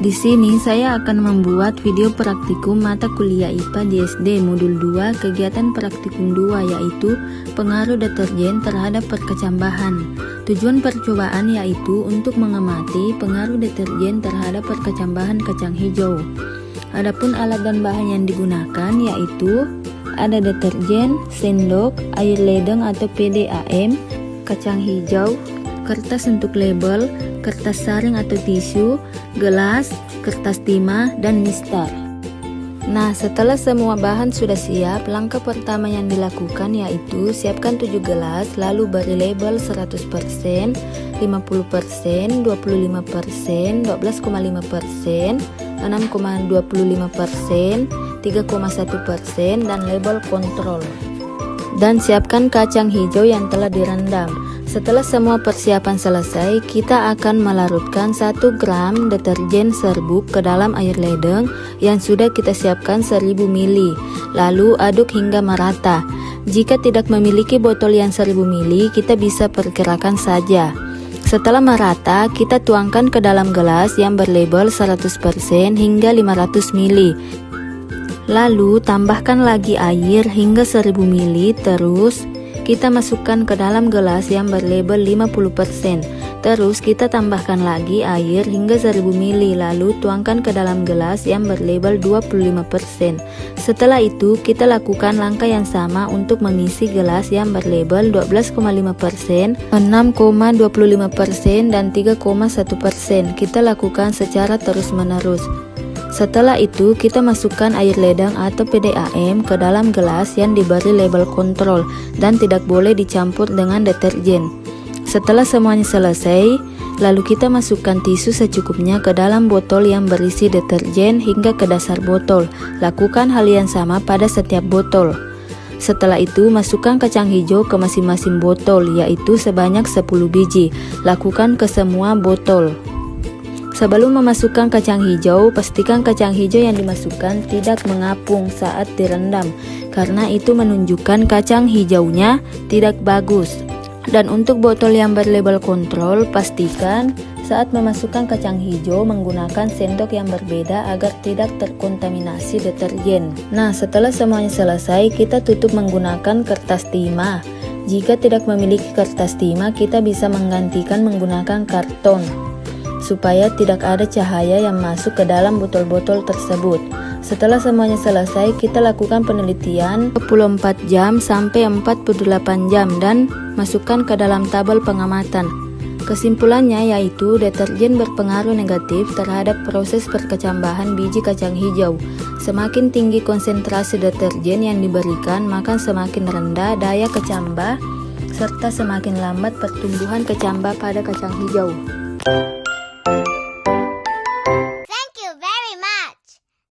Di sini saya akan membuat video praktikum mata kuliah IPA di SD modul 2 kegiatan praktikum 2, yaitu pengaruh deterjen terhadap perkecambahan. Tujuan percobaan yaitu untuk mengamati pengaruh deterjen terhadap perkecambahan kacang hijau. Adapun alat dan bahan yang digunakan yaitu ada deterjen, sendok, air ledeng atau PDAM, kacang hijau, kertas untuk label, kertas saring atau tisu, gelas, kertas timah, dan mistar. Nah, setelah semua bahan sudah siap, langkah pertama yang dilakukan yaitu siapkan 7 gelas, lalu beri label 100%, 50%, 25%, 12,5%, 6,25%, 3,1%, dan label kontrol. Dan siapkan kacang hijau yang telah direndam. Setelah semua persiapan selesai, kita akan melarutkan 1 gram deterjen serbuk ke dalam air ledeng yang sudah kita siapkan 1000 ml. Lalu aduk hingga merata. Jika tidak memiliki botol yang 1000 ml, kita bisa perkirakan saja. Setelah merata, kita tuangkan ke dalam gelas yang berlabel 100% hingga 500 ml. Lalu tambahkan lagi air hingga 1000 ml, terus kita masukkan ke dalam gelas yang berlabel 50%. Terus kita tambahkan lagi air hingga 1000 ml, lalu tuangkan ke dalam gelas yang berlabel 25%. Setelah itu kita lakukan langkah yang sama untuk mengisi gelas yang berlabel 12,5%, 6,25%, dan 3,1%. Kita lakukan secara terus-menerus. Setelah itu kita masukkan air ledeng atau PDAM ke dalam gelas yang diberi label kontrol dan tidak boleh dicampur dengan deterjen. Setelah semuanya selesai, lalu kita masukkan tisu secukupnya ke dalam botol yang berisi deterjen hingga ke dasar botol. Lakukan hal yang sama pada setiap botol. Setelah itu masukkan kacang hijau ke masing-masing botol, yaitu sebanyak 10 biji. Lakukan ke semua botol. Sebelum memasukkan kacang hijau, pastikan kacang hijau yang dimasukkan tidak mengapung saat direndam, karena itu menunjukkan kacang hijaunya tidak bagus. Dan untuk botol yang berlabel kontrol, pastikan saat memasukkan kacang hijau menggunakan sendok yang berbeda agar tidak terkontaminasi deterjen. Nah, setelah semuanya selesai, kita tutup menggunakan kertas timah. Jika tidak memiliki kertas timah, kita bisa menggantikan menggunakan karton, supaya tidak ada cahaya yang masuk ke dalam botol-botol tersebut. Setelah semuanya selesai, kita lakukan penelitian 24 jam sampai 48 jam dan masukkan ke dalam tabel pengamatan. Kesimpulannya yaitu deterjen berpengaruh negatif terhadap proses perkecambahan biji kacang hijau. Semakin tinggi konsentrasi deterjen yang diberikan, maka semakin rendah daya kecambah serta semakin lambat pertumbuhan kecambah pada kacang hijau.